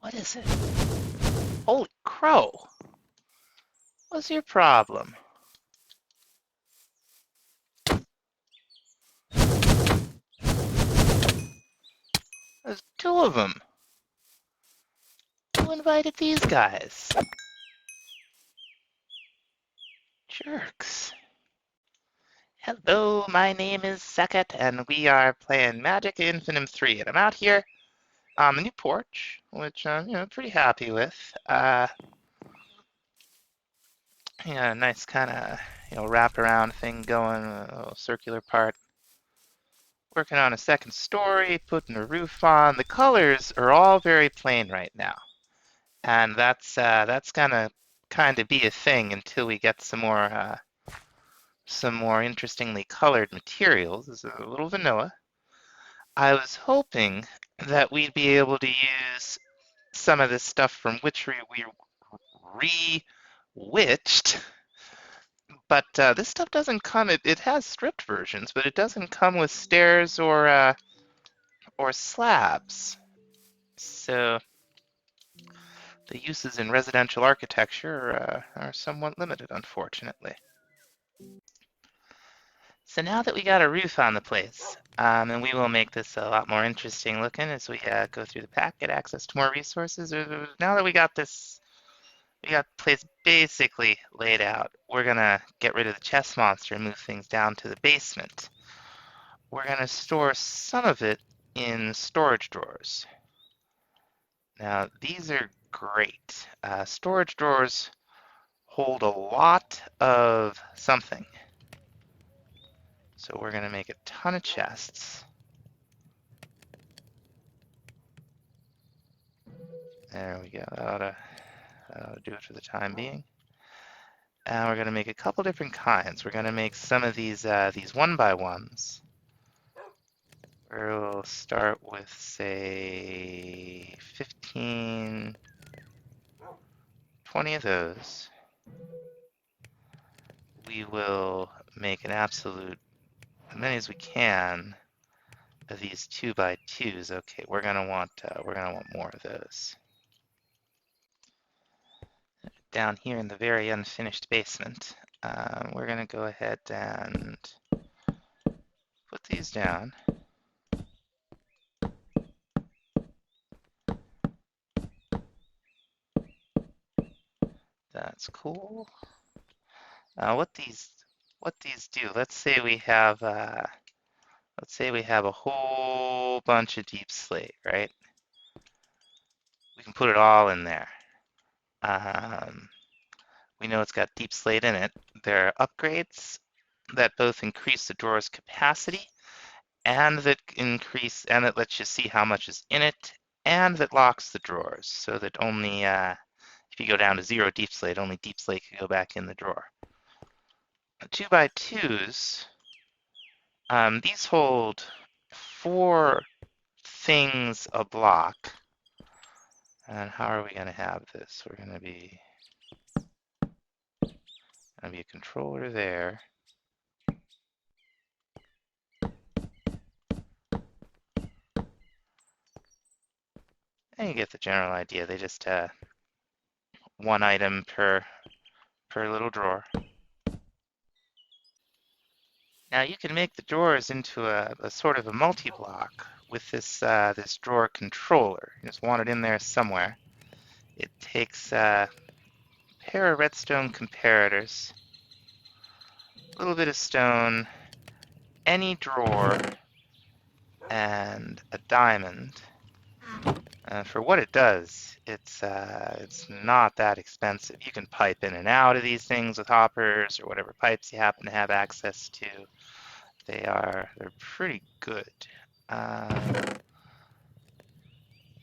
What is it? Holy crow! What's your problem? There's two of them. Who invited these guys? Jerks. Hello, my name is Sekit, and we are playing Magica Infinitum 3. And I'm out here on the new porch, which I'm pretty happy with. A nice kind of wrap around thing going, a little circular part. Working on a second story, putting a roof on. The colors are all very plain right now, and that's gonna kind of be a thing until we get some more interestingly colored materials. This is a little vanilla. I was hoping that we'd be able to use some of this stuff from Witchery we Rewitched, but this stuff doesn't come. It has stripped versions, but it doesn't come with stairs or slabs. So the uses in residential architecture are somewhat limited, unfortunately. So now that we got a roof on the place, and we will make this a lot more interesting looking as we go through the pack, get access to more resources. Now that we got the place basically laid out, we're gonna get rid of the chest monster and move things down to the basement. We're gonna store some of it in storage drawers. Now these are great. Storage drawers hold a lot of something. So we're going to make a ton of chests. There we go. That ought to do it for the time being. And we're going to make a couple different kinds. We're going to make some of these one by ones. We'll start with, say, 15, 20 of those. We will make an absolute, as many as we can, of these 2x2s. Okay, we're gonna want more of those. Down here in the very unfinished basement, we're gonna go ahead and put these down. That's cool. What these do? Let's say we have a whole bunch of deep slate, right? We can put it all in there. We know it's got deep slate in it. There are upgrades that both increase the drawer's capacity and that lets you see how much is in it, and that locks the drawers so that only if you go down to 0 deep slate, only deep slate can go back in the drawer. 2x2s, these hold 4 things a block. And how are we going to have this? We're going to be a controller there. And you get the general idea. They just one item per little drawer. Now you can make the drawers into a sort of a multi-block with this this drawer controller. You just want it in there somewhere. It takes a pair of redstone comparators, a little bit of stone, any drawer, and a diamond. For what it does, it's not that expensive. You can pipe in and out of these things with hoppers or whatever pipes you happen to have access to. They're pretty good.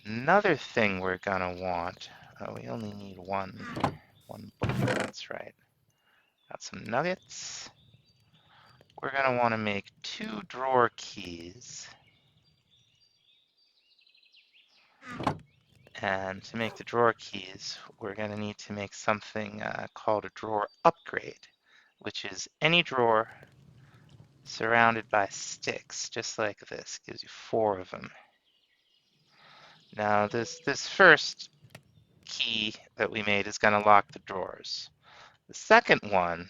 Another thing we're gonna want. We only need one book. That's right. Got some nuggets. We're gonna want to make 2 drawer keys. And to make the drawer keys, we're going to need to make something called a drawer upgrade, which is any drawer surrounded by sticks, just like this. Gives you 4 of them. Now this first key that we made is going to lock the drawers. The second one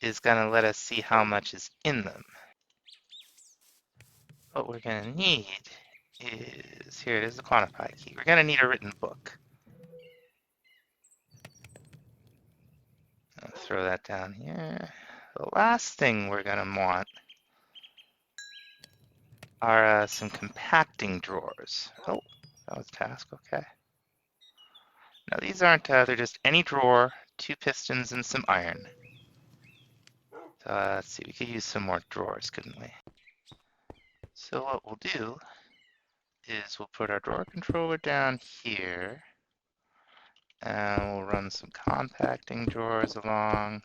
is going to let us see how much is in them. What we're going to need is, here it is, the quantify key. We're going to need a written book. I'll throw that down here. The last thing we're going to want are some compacting drawers. Oh, that was a task, okay. Now these aren't, they're just any drawer, 2 pistons, and some iron. So let's see, we could use some more drawers, couldn't we? So what we'll do is we'll put our drawer controller down here, and we'll run some compacting drawers along.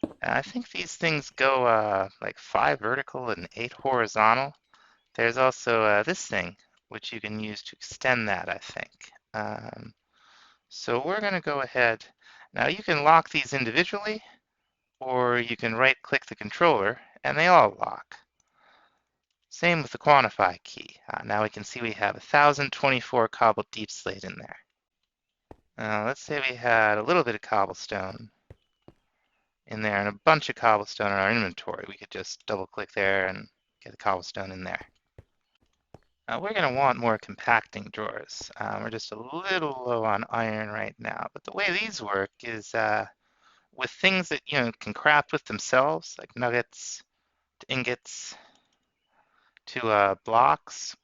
And I think these things go like 5 vertical and 8 horizontal. There's also this thing, which you can use to extend that, I think. So we're going to go ahead. Now you can lock these individually, or you can right-click the controller, and they all lock. Same with the quantify key. Now we can see we have 1,024 cobbled deep slate in there. Now let's say we had a little bit of cobblestone in there and a bunch of cobblestone in our inventory. We could just double-click there and get the cobblestone in there. We're going to want more compacting drawers. We're just a little low on iron right now, but the way these work is with things that can craft with themselves, like nuggets to ingots to blocks.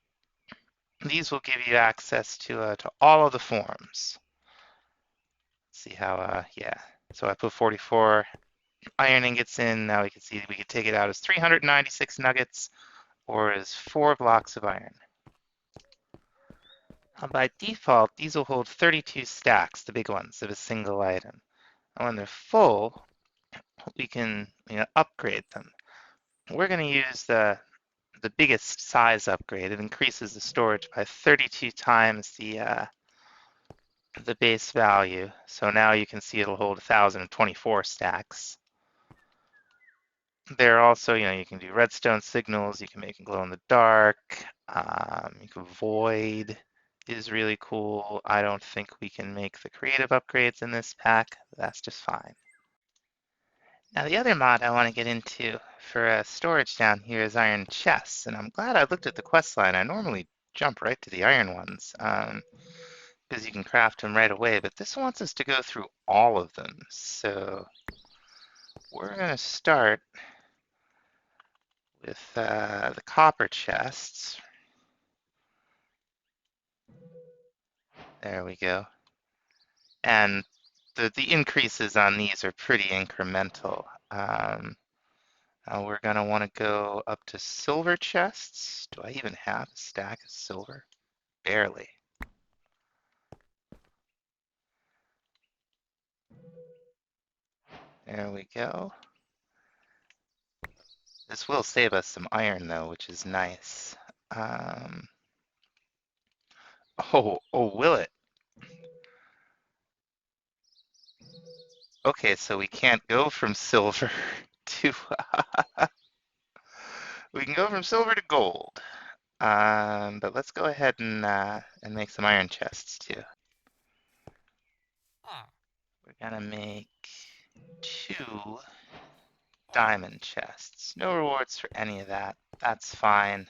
These will give you access to all of the forms. Let's see how, yeah. So I put 44 iron ingots in. Now we can see we could take it out as 396 nuggets or as 4 blocks of iron. By default, these will hold 32 stacks, the big ones, of a single item. And when they're full, we can upgrade them. We're going to use the biggest size upgrade. It increases the storage by 32 times the base value. So now you can see it'll hold 1,024 stacks. There are also, you can do redstone signals. You can make them glow in the dark. You can void is really cool. I don't think we can make the creative upgrades in this pack. That's just fine. Now the other mod I want to get into for storage down here is iron chests, and I'm glad I looked at the quest line. I normally jump right to the iron ones because you can craft them right away, but this wants us to go through all of them. So we're going to start with the copper chests. There we go. And the increases on these are pretty incremental. We're going to want to go up to silver chests. Do I even have a stack of silver? Barely. There we go. This will save us some iron though, which is nice. Oh, will it? Okay, so we can't go from silver to, we can go from silver to gold. But let's go ahead and make some iron chests too. We're gonna make 2 diamond chests. No rewards for any of that. That's fine.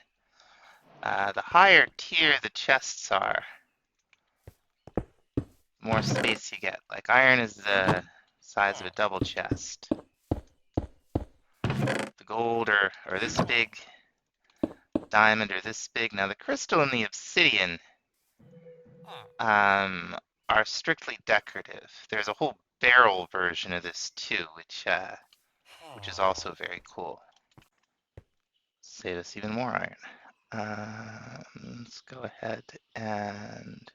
The higher tier the chests are, the more space you get. Like iron is the size of a double chest. The gold are this big. Diamond are this big. Now the crystal and the obsidian are strictly decorative. There's a whole barrel version of this too, which is also very cool. Save us even more iron. Let's go ahead and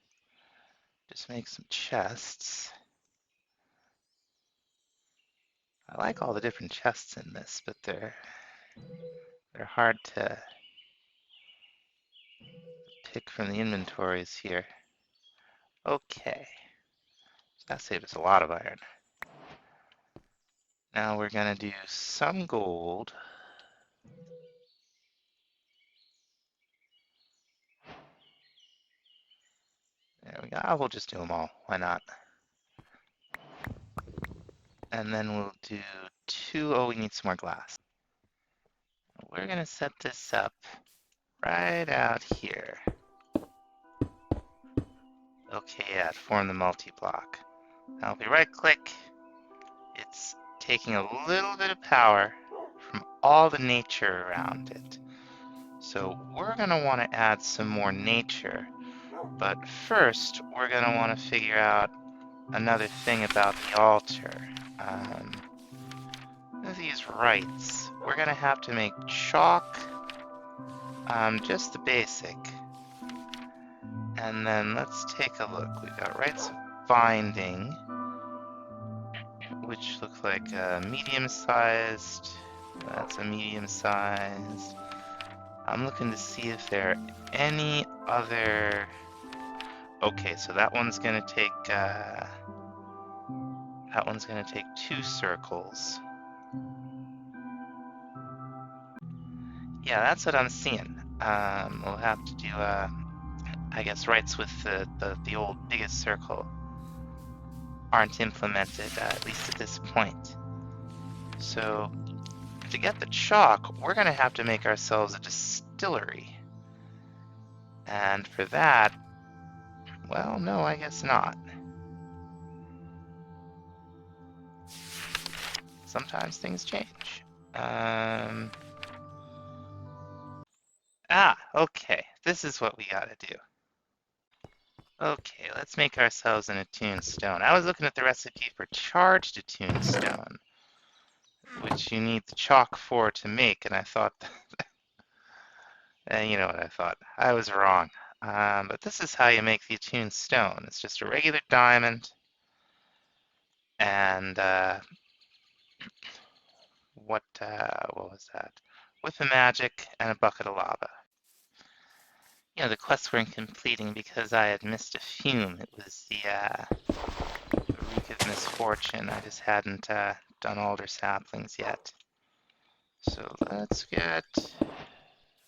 just make some chests. I like all the different chests in this, but they're hard to pick from the inventories here. Okay, so that saved us a lot of iron. Now we're gonna do some gold. We'll just do them all. Why not? And then we'll do 2. Oh, we need some more glass. We're going to set this up right out here. Okay, yeah, form the multi-block. Now if we right-click, it's taking a little bit of power from all the nature around it. So we're going to want to add some more nature. But first, we're going to want to figure out another thing about the altar. These rites, we're going to have to make chalk, just the basic. And then let's take a look. We've got rites of binding, which look like medium-sized. That's a medium-sized. I'm looking to see if there are any other... Okay, so that one's gonna take 2 circles. Yeah, that's what I'm seeing. We'll have to do I guess rites with the old biggest circle aren't implemented, at least at this point. So to get the chalk, we're gonna have to make ourselves a distillery. And for that, well, no, I guess not. Sometimes things change. Okay. This is what we gotta do. Okay, let's make ourselves an attuned stone. I was looking at the recipe for charged attuned stone, which you need the chalk for to make, and I thought, and you know what I thought? I was wrong. But this is how you make the attuned stone. It's just a regular diamond, and what was that? With a magic and a bucket of lava. You know, the quests weren't completing because I had missed a fume. It was the reek of misfortune. I just hadn't done alder saplings yet. So let's get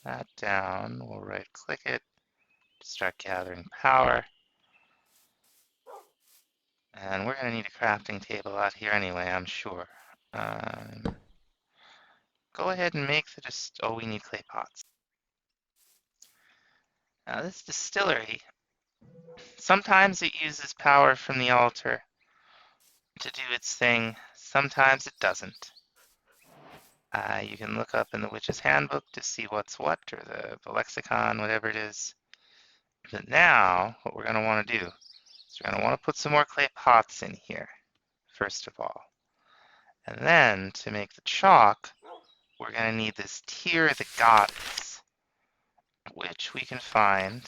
that down. We'll right-click it to start gathering power. And we're going to need a crafting table out here anyway, I'm sure. Go ahead and make the oh, we need clay pots. Now this distillery, sometimes it uses power from the altar to do its thing, sometimes it doesn't. You can look up in the Witch's Handbook to see what's what, or the lexicon, whatever it is. But now, what we're going to want to do is we're going to want to put some more clay pots in here, first of all. And then, to make the chalk, we're going to need this Tear of the Goddess, which we can find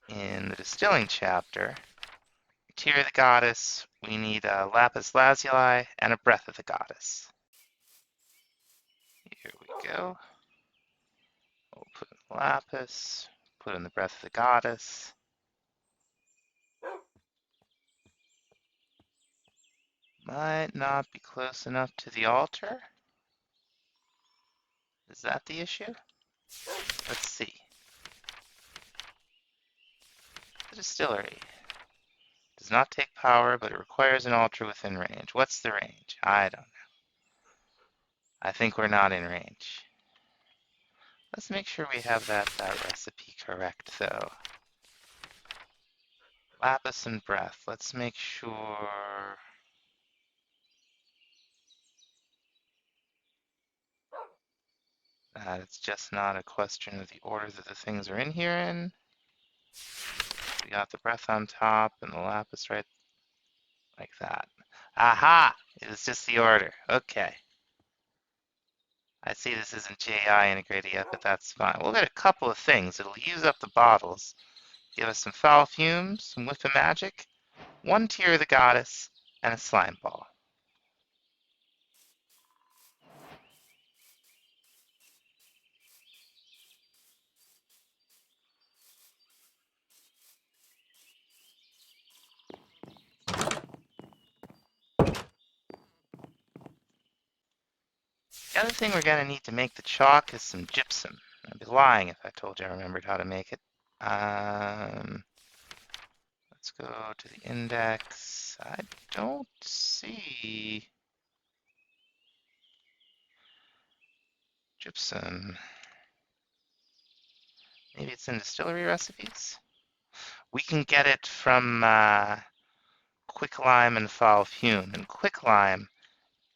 in the Distilling chapter. Tear of the Goddess, we need a Lapis Lazuli and a Breath of the Goddess. Here we go. We'll put in the Lapis, put in the Breath of the Goddess. Might not be close enough to the altar. Is that the issue? Let's see. The distillery does not take power, but it requires an altar within range. What's the range? I don't know. I think we're not in range. Let's make sure we have that recipe correct, though. Lapis and breath. Let's make sure. That it's just not a question of the order that the things are in here in. We got the breath on top and the lapis right like that. Aha! It was just the order. Okay. I see this isn't JI integrated yet, but that's fine. We'll get a couple of things. It'll use up the bottles. Give us some foul fumes, some whiff of magic, 1 Tear of the Goddess, and a slime ball. The other thing we're going to need to make the chalk is some gypsum. I'd be lying if I told you I remembered how to make it. Let's go to the index. I don't see gypsum. Maybe it's in distillery recipes? We can get it from quicklime and foul fume. And quicklime,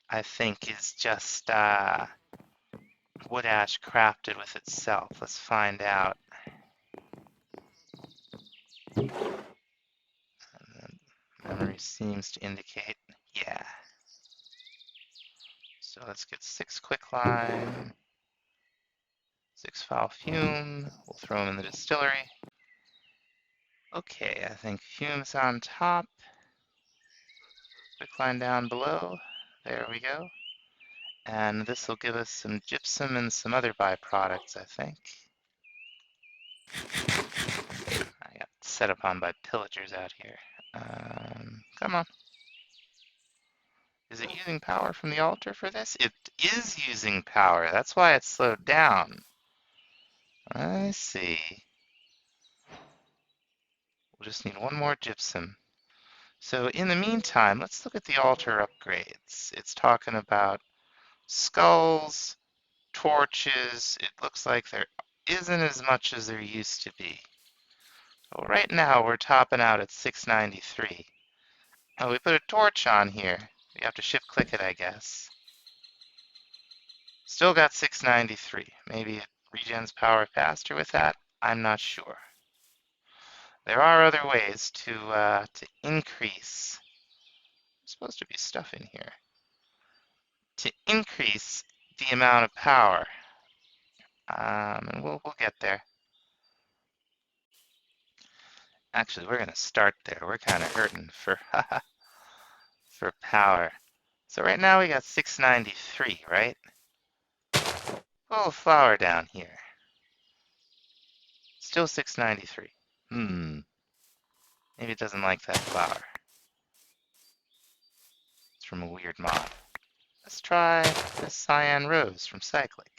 I think, is just wood ash crafted with itself. Let's find out. Memory seems to indicate, yeah. So let's get 6 quicklime, 6 foul fume. We'll throw them in the distillery. Okay, I think fume's on top. Quicklime down below. There we go. And this will give us some gypsum and some other byproducts, I think. I got set upon by pillagers out here. Come on. Is it using power from the altar for this? It is using power. That's why it's slowed down. I see. We'll just need one more gypsum. So in the meantime, let's look at the altar upgrades. It's talking about skulls, torches. It looks like there isn't as much as there used to be. Well, right now we're topping out at 693. Oh, we put a torch on here. We have to shift click it, I guess. Still got 693. Maybe it regens power faster with that. I'm not sure. There are other ways to increase. There's supposed to be stuff in here. To increase the amount of power. And we'll get there. Actually, we're gonna start there. We're kind of hurting for for power. So right now we got 693, right? Oh, flower down here. Still 693. Maybe it doesn't like that flower. It's from a weird mod. Let's try this cyan rose from Cyclic.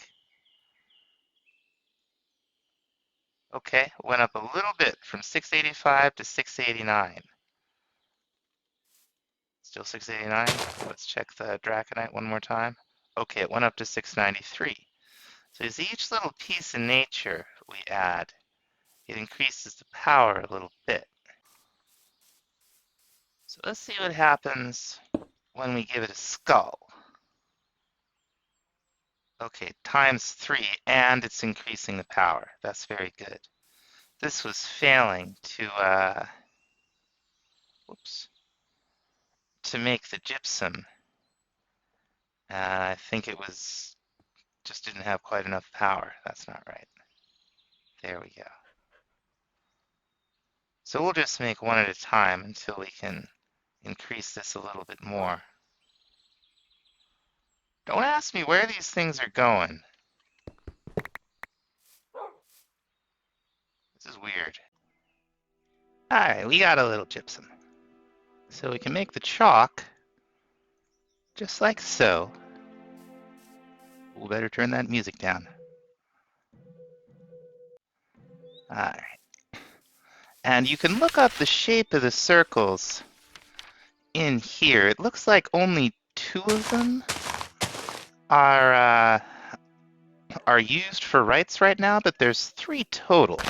Okay, went up a little bit from 685 to 689. Still 689. Let's check the Draconite one more time. Okay, it went up to 693. So as each little piece in nature we add, it increases the power a little bit. So let's see what happens when we give it a skull. Okay, times 3, and it's increasing the power. That's very good. This was failing to, whoops, to make the gypsum. I think it was, just didn't have quite enough power. That's not right. There we go. So we'll just make one at a time until we can increase this a little bit more. Don't ask me where these things are going. This is weird. Alright, we got a little gypsum. So we can make the chalk just like so. We'll better turn that music down. Alright. And you can look up the shape of the circles in here. It looks like only 2 of them are used for rites right now, but there's 3 total.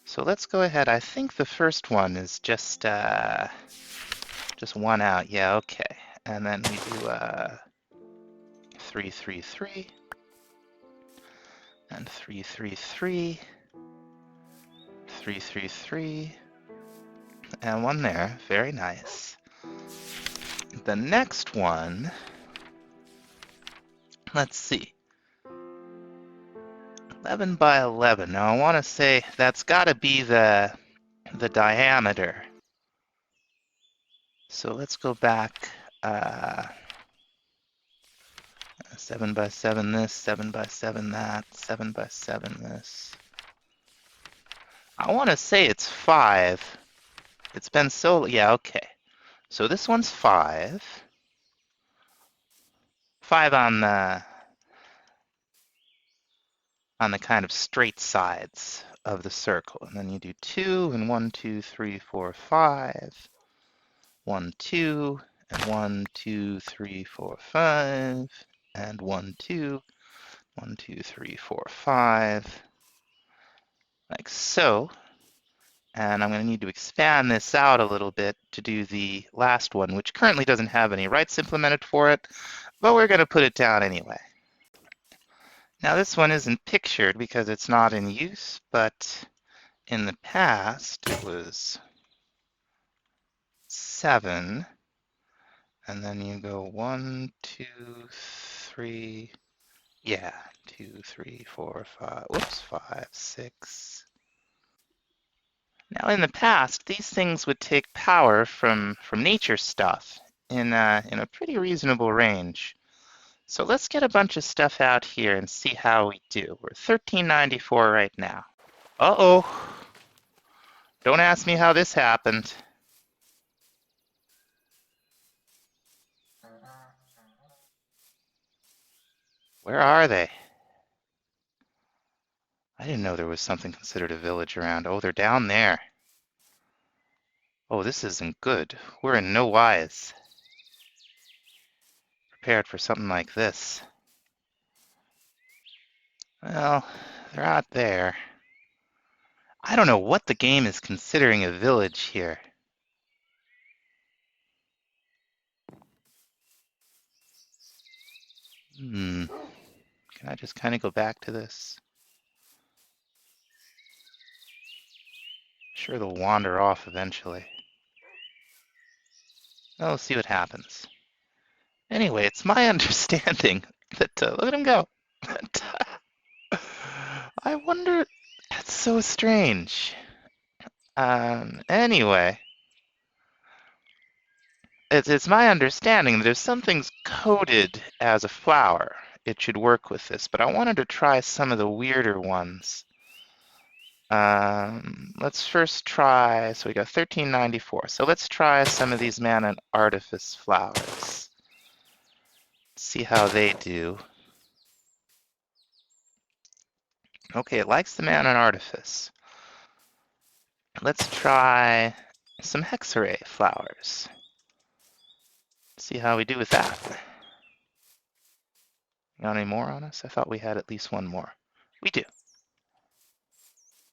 So let's go ahead. I think the first one is just 1 out. Yeah, okay. And then we do 3, 3, 3, and 3, 3, 3, 3, 3, 3, and 1 there. Very nice. The next one, let's see. 11 by 11. Now I want to say that's got to be the diameter. So let's go back 7 by 7 this, 7 by 7 that, 7 by 7 this. I want to say it's 5. It's been so, yeah, okay. So this one's 5. 5 on the kind of straight sides of the circle. And then you do 2 and 1, 2, 3, 4, 5. 1, 2, and 1, 2, 3, 4, 5. And 1, 2, 1, 2, 3, 4, 5. Like so. And I'm going to need to expand this out a little bit to do the last one, which currently doesn't have any rights implemented for it, but we're going to put it down anyway. Now this one isn't pictured because it's not in use, but in the past it was 7, and then you go 1, 2, 3, yeah, 2, 3, 4, 5, whoops, 5, 6. Now in the past, these things would take power from nature stuff in a pretty reasonable range. So let's get a bunch of stuff out here and see how we do. We're 1394 right now. Uh-oh. Don't ask me how this happened. Where are they? I didn't know there was something considered a village around. Oh, they're down there. Oh, this isn't good. We're in no wise prepared for something like this. Well, they're out there. I don't know what the game is considering a village here. Can I just kind of go back to this? Sure, they'll wander off eventually. Well, let's see what happens. Anyway, it's my understanding that, look at him go. I wonder, that's so strange. Anyway, it's my understanding that if something's coded as a flower, it should work with this, but I wanted to try some of the weirder ones. Let's first try, so we got 1394. So let's try some of these mana and Artifice flowers. See how they do. Okay, it likes the mana and Artifice. Let's try some Hexarray flowers. See how we do with that. Got any more on us? I thought we had at least one more. We do.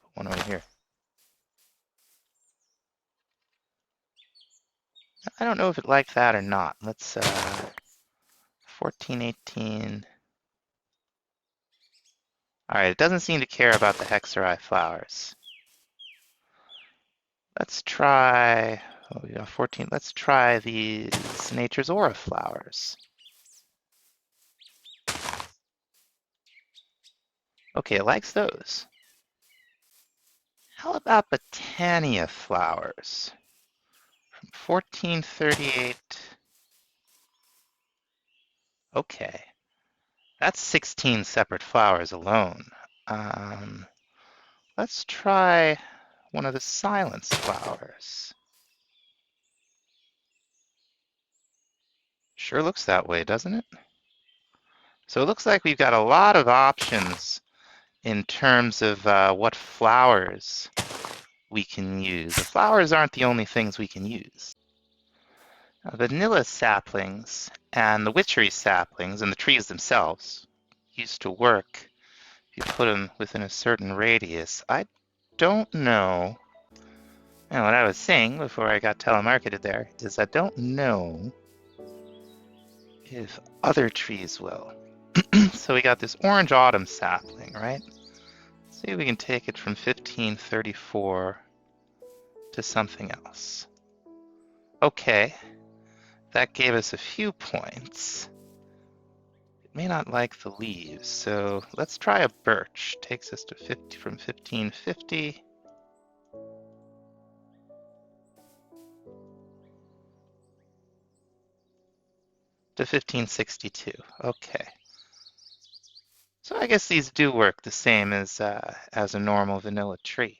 Put one over here. I don't know if it liked that or not. Let's 14, 18. All right, it doesn't seem to care about the Hexarray flowers. Let's try, oh, we got 14. Let's try these Nature's Aura flowers. Okay, it likes those. How about Botania flowers? From 1438. Okay. That's 16 separate flowers alone. Let's try one of the silence flowers. Sure looks that way, doesn't it? So it looks like we've got a lot of options in terms of what flowers we can use. The flowers aren't the only things we can use. Vanilla saplings and the witchery saplings and the trees themselves used to work if you put them within a certain radius. I don't know. And what I was saying before I got telemarketed there is I don't know if other trees will. So we got this orange autumn sapling, right? Let's see if we can take it from 1534 to something else. Okay, that gave us a few points. It may not like the leaves, so let's try a birch. Takes us to 50 from 1550. To 1562. Okay. So I guess these do work the same as a normal vanilla tree.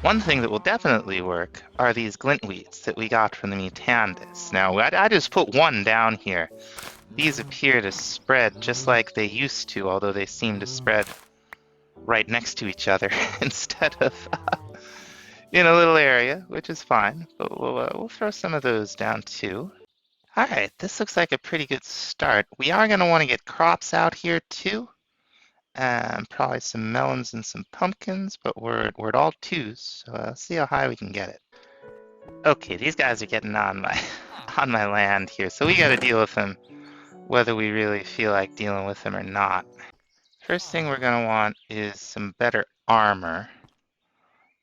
One thing that will definitely work are these glintweeds that we got from the Mutandis. Now, I just put one down here. These appear to spread just like they used to, although they seem to spread right next to each other instead of in a little area, which is fine. But we'll throw some of those down too. All right, this looks like a pretty good start. We are going to want to get crops out here too. Probably some melons and some pumpkins, but we're at all twos, so let's see how high we can get it. Okay, these guys are getting on my on my land here, so we got to deal with them, whether we really feel like dealing with them or not. First thing we're gonna want is some better armor.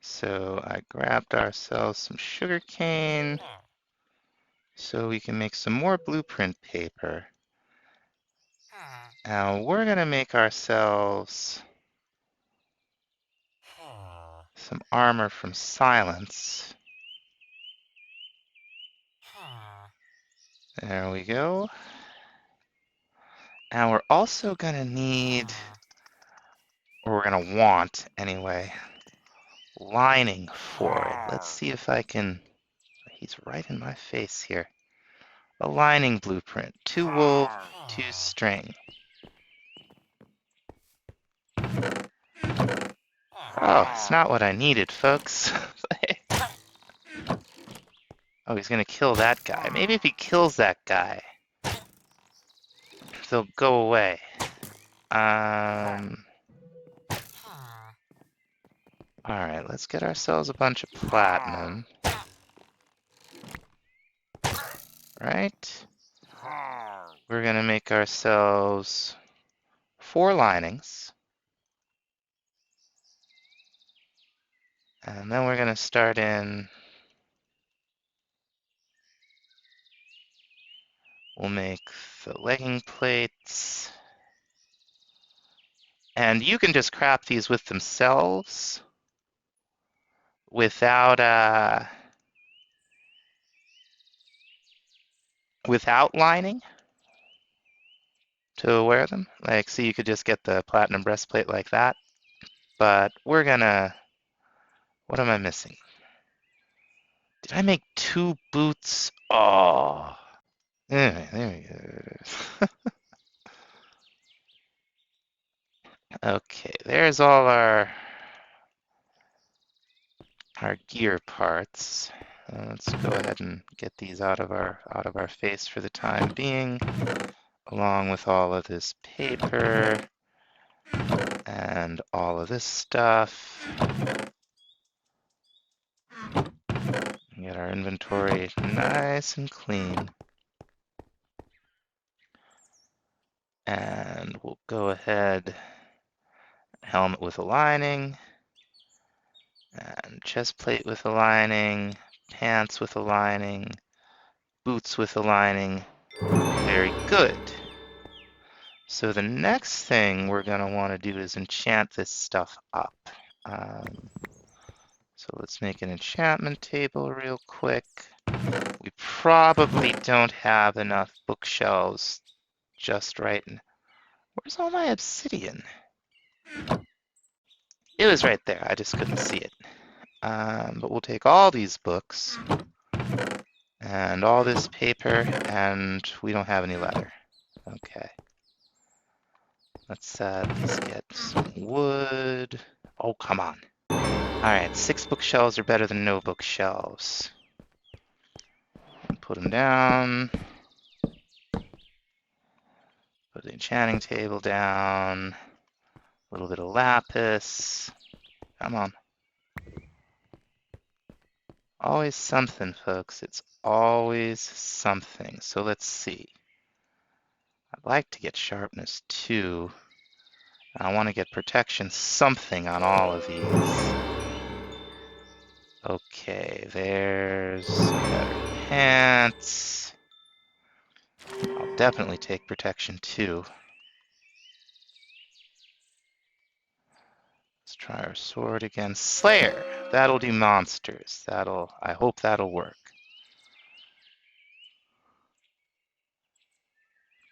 So I grabbed ourselves some sugar cane, so we can make some more blueprint paper. Now we're gonna make ourselves some armor from silence. There we go. Now we're also gonna need, or we're gonna want anyway, lining for it. Let's see if I can, he's right in my face here. A lining blueprint, 2 wool, 2 string. Oh, it's not what I needed, folks. Oh, he's gonna kill that guy. Maybe if he kills that guy, they'll go away. Alright, let's get ourselves a bunch of platinum. Right? We're gonna make ourselves 4 linings. And then we're gonna start in. We'll make the legging plates. And you can just craft these with themselves without lining to wear them. Like, so you could just get the platinum breastplate like that. But we're gonna, what am I missing? Did I make 2 boots? Oh, there we go. Okay, there's all our gear parts. Let's go ahead and get these out of our face for the time being, along with all of this paper and all of this stuff. Get our inventory nice and clean. And we'll go ahead, helmet with a lining, and chest plate with a lining, pants with a lining, boots with a lining. Very good. So the next thing we're going to want to do is enchant this stuff up. So let's make an enchantment table real quick. We probably don't have enough bookshelves just right. Where's all my obsidian? It was right there. I just couldn't see it. But we'll take all these books and all this paper, and we don't have any leather. Okay. Let's at least get some wood. Oh, come on. Alright, 6 bookshelves are better than no bookshelves. Put them down. Put the enchanting table down. A little bit of lapis. Come on. Always something, folks. It's always something. So let's see. I'd like to get sharpness 2. I want to get protection something on all of these. Okay, there's better pants. I'll definitely take protection 2. Let's try our sword again. Slayer! That'll do monsters. I hope that'll work.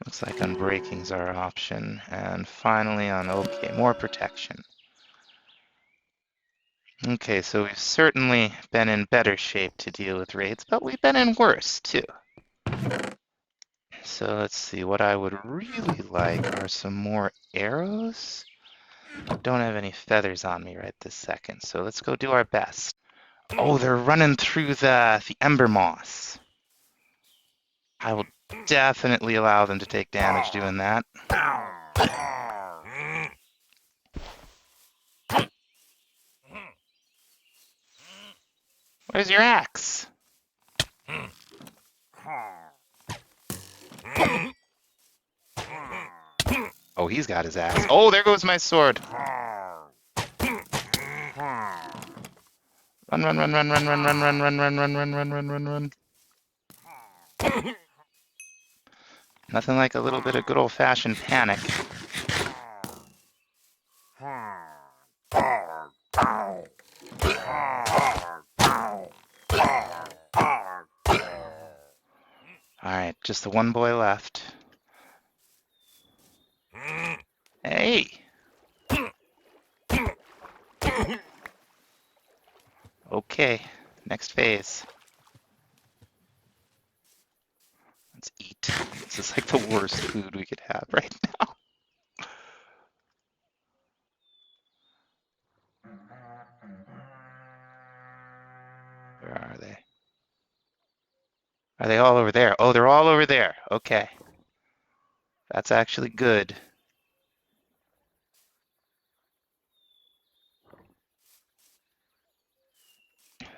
Looks like unbreaking's our option. And finally on okay, more protection. Okay, so we've certainly been in better shape to deal with raids, but we've been in worse too. So let's see, what I would really like are some more arrows. I don't have any feathers on me right this second, so let's go do our best. Oh, they're running through the ember moss. I will definitely allow them to take damage doing that. Where's your axe? Oh, he's got his axe. Oh, there goes my sword. Run, run, run, run, run, run, run, run, run, run, run, run, run, run, run, run. Nothing like a little bit of good old-fashioned panic. Alright, just the one boy left. Hey! Okay, next phase. Let's eat. This is like the worst food we could have right now. Where are they? Are they all over there? Oh, they're all over there. Okay. That's actually good.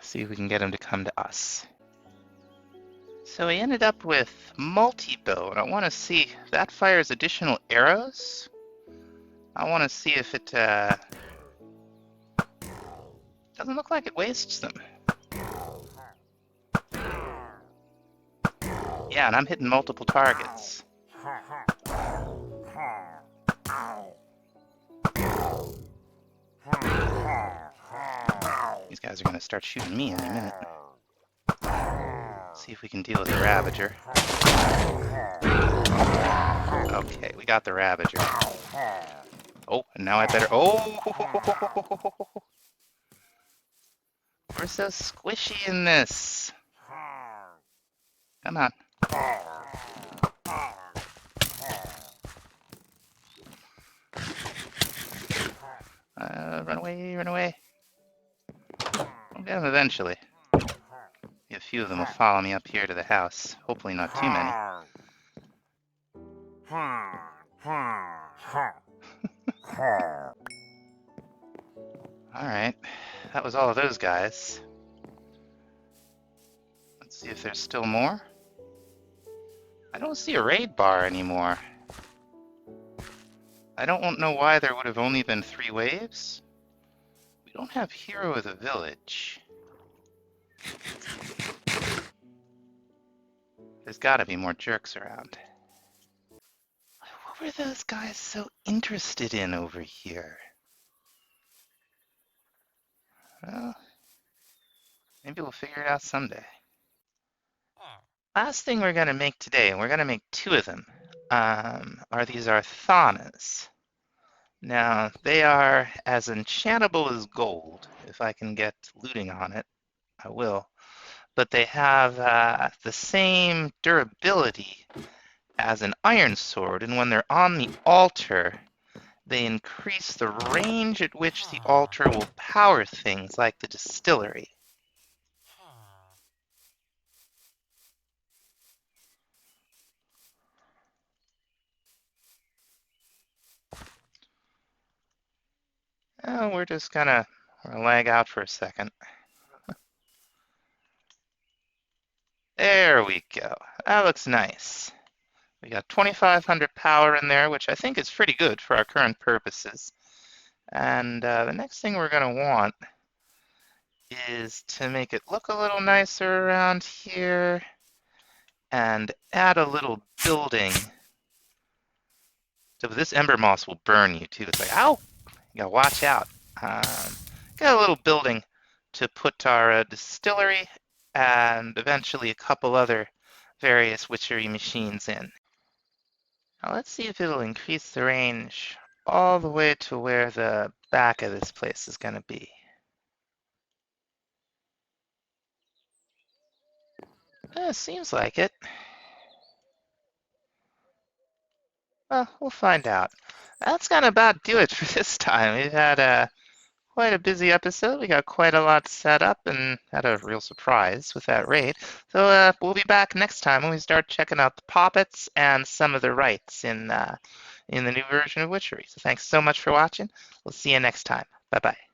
See if we can get them to come to us. So I ended up with multi-bow, and I want to see if that fires additional arrows. I want to see if it doesn't look like it wastes them. Yeah, and I'm hitting multiple targets. These guys are going to start shooting me any minute. See if we can deal with the Ravager. Okay, we got the Ravager. Oh, and now I better... Oh! We're so squishy in this. Come on. Run away, run away. I'll get them eventually. A few of them will follow me up here to the house. Hopefully not too many. Alright, that was all of those guys. Let's see if there's still more. I don't see a raid bar anymore. I don't know why there would have only been 3 waves. We don't have Hero of the Village. There's gotta be more jerks around. What were those guys so interested in over here? Well, maybe we'll figure it out someday. Last thing we're going to make today, and we're going to make 2 of them, are these Arthanas. Now, they are as enchantable as gold. If I can get looting on it, I will. But they have the same durability as an iron sword, and when they're on the altar, they increase the range at which the altar will power things like the Distillery. We're just gonna lag out for a second. There we go. That looks nice. We got 2,500 power in there, which I think is pretty good for our current purposes. And the next thing we're going to want is to make it look a little nicer around here and add a little building. So this ember moss will burn you too. It's like, ow! You gotta watch out. Got a little building to put our distillery and eventually a couple other various witchery machines in. Now let's see if it'll increase the range all the way to where the back of this place is going to be. Seems like it. Well, we'll find out. That's gonna about do it for this time. We've had quite a busy episode. We got quite a lot set up and had a real surprise with that raid. So we'll be back next time when we start checking out the poppets and some of the rites in the new version of Witchery. So thanks so much for watching. We'll see you next time. Bye bye.